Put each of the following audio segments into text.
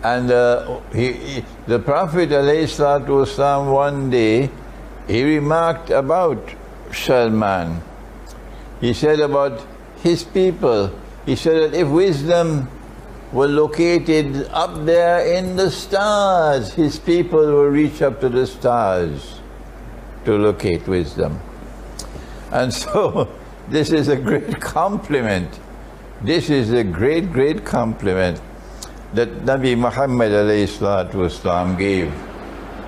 And the Prophet ﷺ one day, he remarked about Salman. He said about his people, he said that if wisdom were located up there in the stars, his people will reach up to the stars to locate wisdom. And so this is a great compliment. This is a great, great compliment that Nabi Mohammed ﷺ gave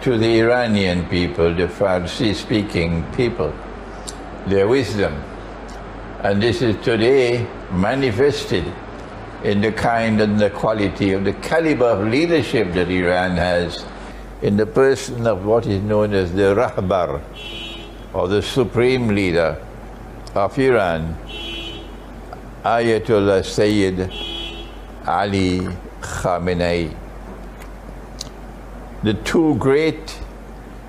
to the Iranian people, the Farsi-speaking people, their wisdom. And this is today manifested in the kind and the quality of the caliber of leadership that Iran has in the person of what is known as the Rahbar, or the supreme leader of Iran, Ayatollah Sayyid Ali Khamenei. The two great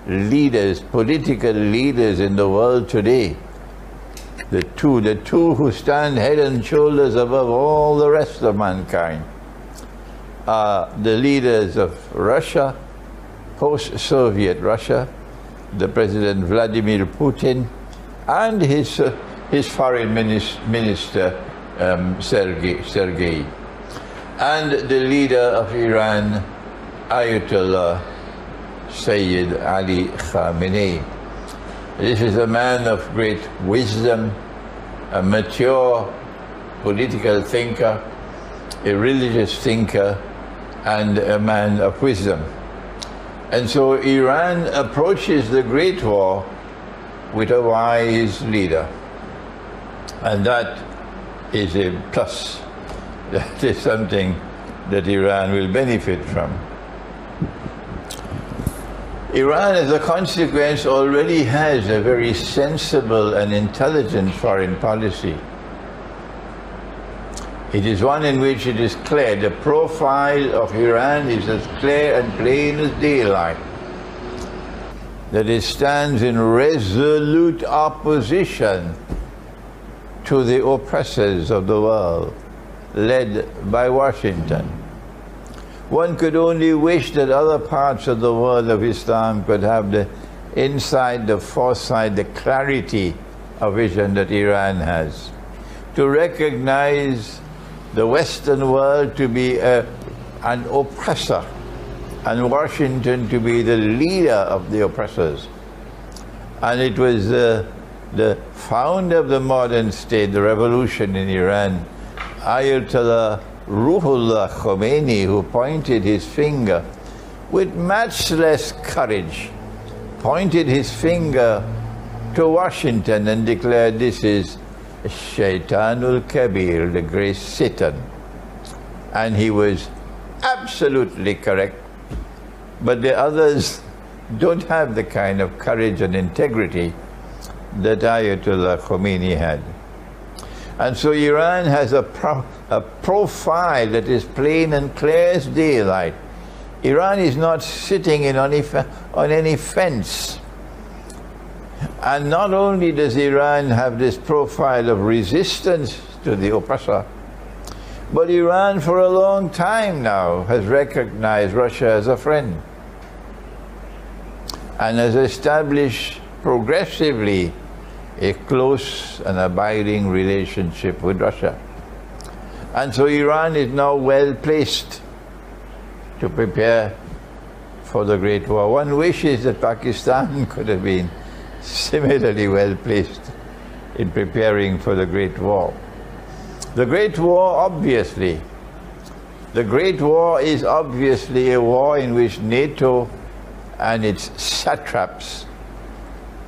leaders, political leaders in the world today, the two who stand head and shoulders above all the rest of mankind, are the leaders of Russia, post-Soviet Russia, the President Vladimir Putin, and his foreign minister Sergei, and the leader of Iran, Ayatollah Sayyid Ali Khamenei. This is a man of great wisdom, a mature political thinker, a religious thinker, and a man of wisdom. And so Iran approaches the Great War with a wise leader. And that is a plus. That is something that Iran will benefit from. Iran, as a consequence, already has a very sensible and intelligent foreign policy. It is one in which it is clear, the profile of Iran is as clear and plain as daylight, that it stands in resolute opposition to the oppressors of the world, led by Washington. One could only wish that other parts of the world of Islam could have the insight, the foresight, the clarity of vision that Iran has, to recognize the Western world to be an oppressor, and Washington to be the leader of the oppressors. And it was the founder of the modern state, the revolution in Iran, Ayatollah Ruhollah Khomeini, who pointed his finger with matchless courage, pointed his finger to Washington and declared, this is Shaitanul Kabir, the great Satan. And he was absolutely correct. But the others don't have the kind of courage and integrity that Ayatollah Khomeini had. And so Iran has a profile that is plain and clear as daylight. Iran is not sitting on any fence. And not only does Iran have this profile of resistance to the oppressor, but Iran for a long time now has recognized Russia as a friend and has established progressively a close and abiding relationship with Russia. And so Iran is now well placed to prepare for the Great War. One wishes that Pakistan could have been similarly well placed in preparing for the Great War. The Great War, obviously, the Great War is obviously a war in which NATO and its satraps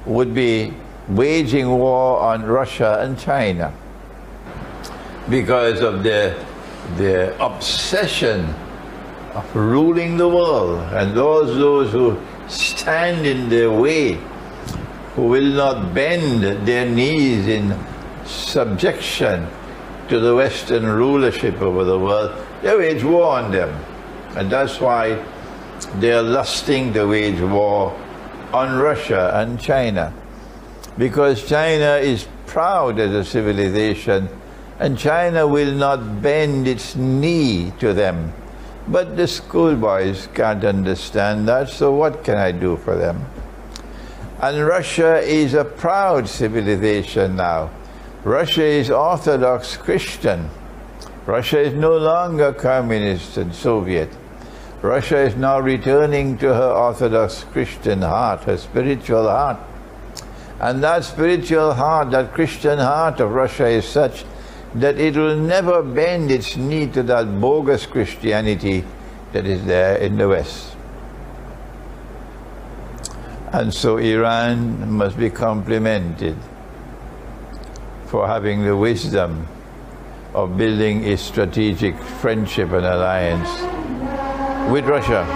would be waging war on Russia and China because of their obsession of ruling the world, and those who stand in their way, who will not bend their knees in subjection to the Western rulership over the world, they wage war on them. And that's why they are lusting to wage war on Russia and China, because China is proud as a civilization, and China will not bend its knee to them, But the schoolboys can't understand that, so what can I do for them? And Russia is a proud civilization now. Russia is Orthodox Christian. Russia is no longer communist and Soviet. Russia is now returning to her Orthodox Christian heart, her spiritual heart. And that spiritual heart, that Christian heart of Russia is such that it will never bend its knee to that bogus Christianity that is there in the West. And so Iran must be complimented for having the wisdom of building a strategic friendship and alliance with Russia.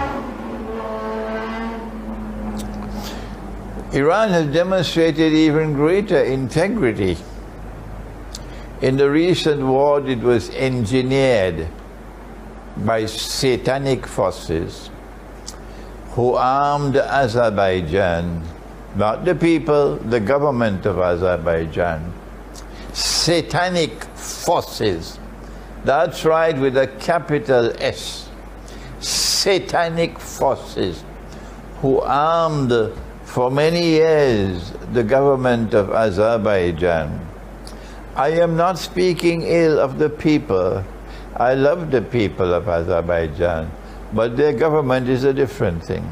Iran has demonstrated even greater integrity. In the recent war, it was engineered by satanic forces who armed Azerbaijan, not the people, the government of Azerbaijan. Satanic forces. That's right, with a capital S. Satanic forces who armed for many years the government of Azerbaijan. I am not speaking ill of the people. I love the people of Azerbaijan, but their government is a different thing.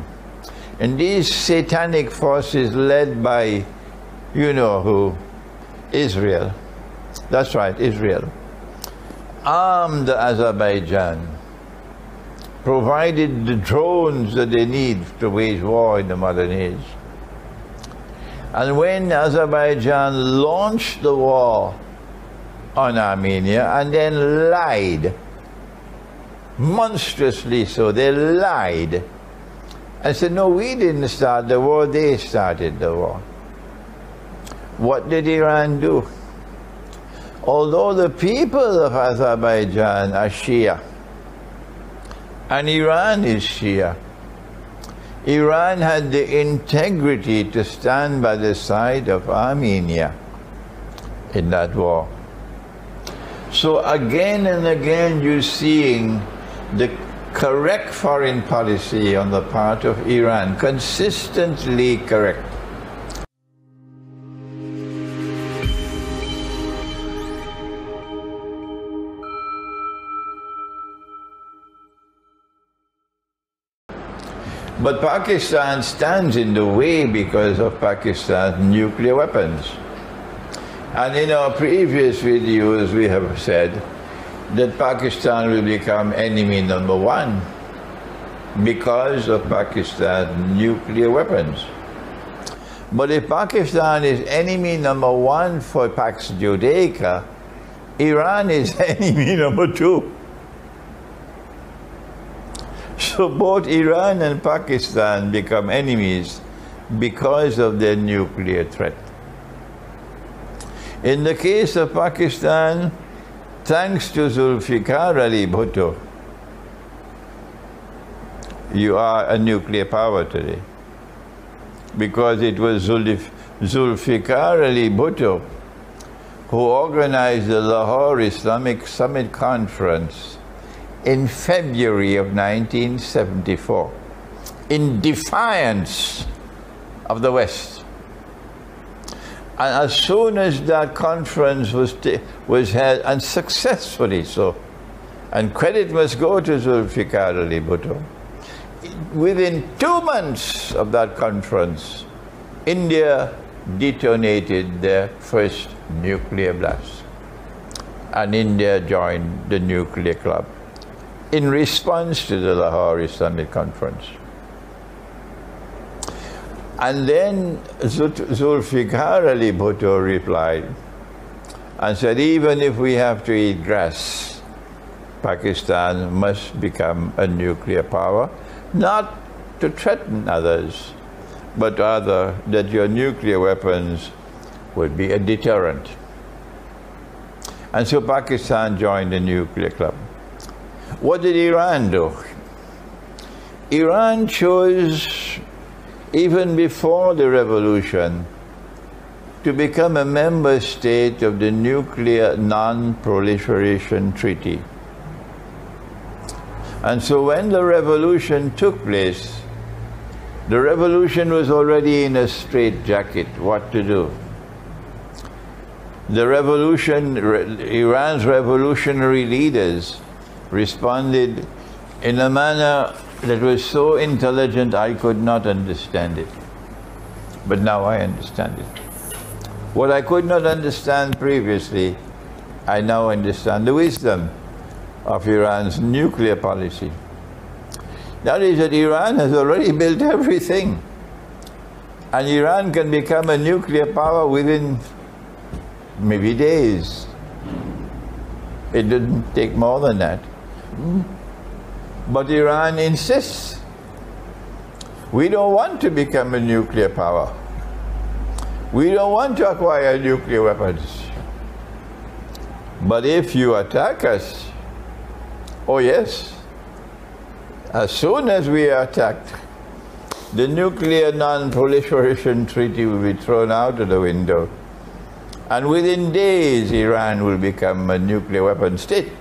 And these satanic forces led by, you know who, Israel. That's right, Israel. Armed Azerbaijan, provided the drones that they need to wage war in the modern age. And when Azerbaijan launched the war on Armenia and then lied, monstrously so, they lied and said, no, we didn't start the war, they started the war. What did Iran do? Although the people of Azerbaijan are Shia, and Iran is Shia, Iran had the integrity to stand by the side of Armenia in that war. So again and again you're seeing the correct foreign policy on the part of Iran, consistently correct. But Pakistan stands in the way because of Pakistan's nuclear weapons. And in our previous videos we have said that Pakistan will become enemy number one because of Pakistan's nuclear weapons. But if Pakistan is enemy number one for Pax Judaica, Iran is enemy number two. So both Iran and Pakistan become enemies because of their nuclear threat. In the case of Pakistan, thanks to Zulfikar Ali Bhutto, you are a nuclear power today. Because it was Zulfikar Ali Bhutto who organized the Lahore Islamic Summit Conference in February of 1974, in defiance of the West. And as soon as that conference was held, and successfully so, and credit must go to Zulfikar Ali Bhutto, within 2 months of that conference, India detonated their first nuclear blast. And India joined the nuclear club in response to the Lahore Islamic Conference. And then Zulfikar Ali Bhutto replied and said, even if we have to eat grass, Pakistan must become a nuclear power, not to threaten others, but rather that your nuclear weapons would be a deterrent. And so Pakistan joined the nuclear club. What did Iran do? Iran chose, even before the revolution, to become a member state of the Nuclear Non-Proliferation Treaty. And so when the revolution took place, the revolution was already in a straitjacket. What to do? The revolution, Iran's revolutionary leaders responded in a manner that was so intelligent I could not understand it. But now I understand it. What I could not understand previously, I now understand the wisdom of Iran's nuclear policy. That is that Iran has already built everything. And Iran can become a nuclear power within maybe days. It didn't take more than that. But Iran insists. We don't want to become a nuclear power. We don't want to acquire nuclear weapons. But if you attack us, oh yes, as soon as we are attacked, the nuclear non-proliferation treaty will be thrown out of the window. And within days, Iran will become a nuclear weapon state.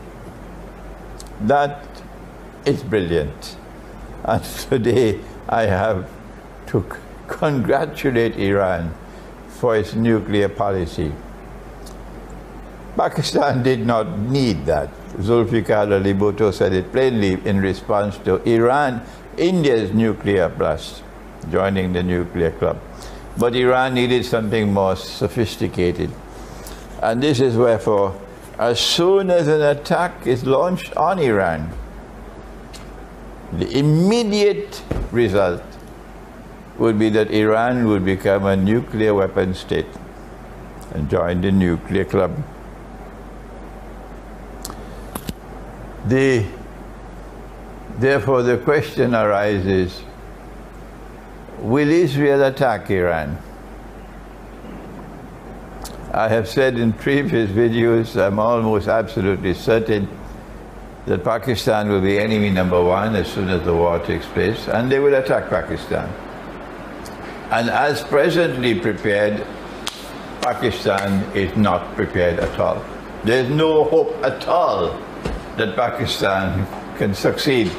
That is brilliant. And today I have to congratulate Iran for its nuclear policy. Pakistan did not need that. Zulfikar Ali Bhutto said it plainly in response to India's nuclear blast, joining the nuclear club. But Iran needed something more sophisticated. And this is wherefore, as soon as an attack is launched on Iran, the immediate result would be that Iran would become a nuclear weapon state and join the nuclear club. Therefore, the question arises, will Israel attack Iran? I have said in previous videos, I'm almost absolutely certain that Pakistan will be enemy number one as soon as the war takes place, and they will attack Pakistan. And as presently prepared, Pakistan is not prepared at all. There's no hope at all that Pakistan can succeed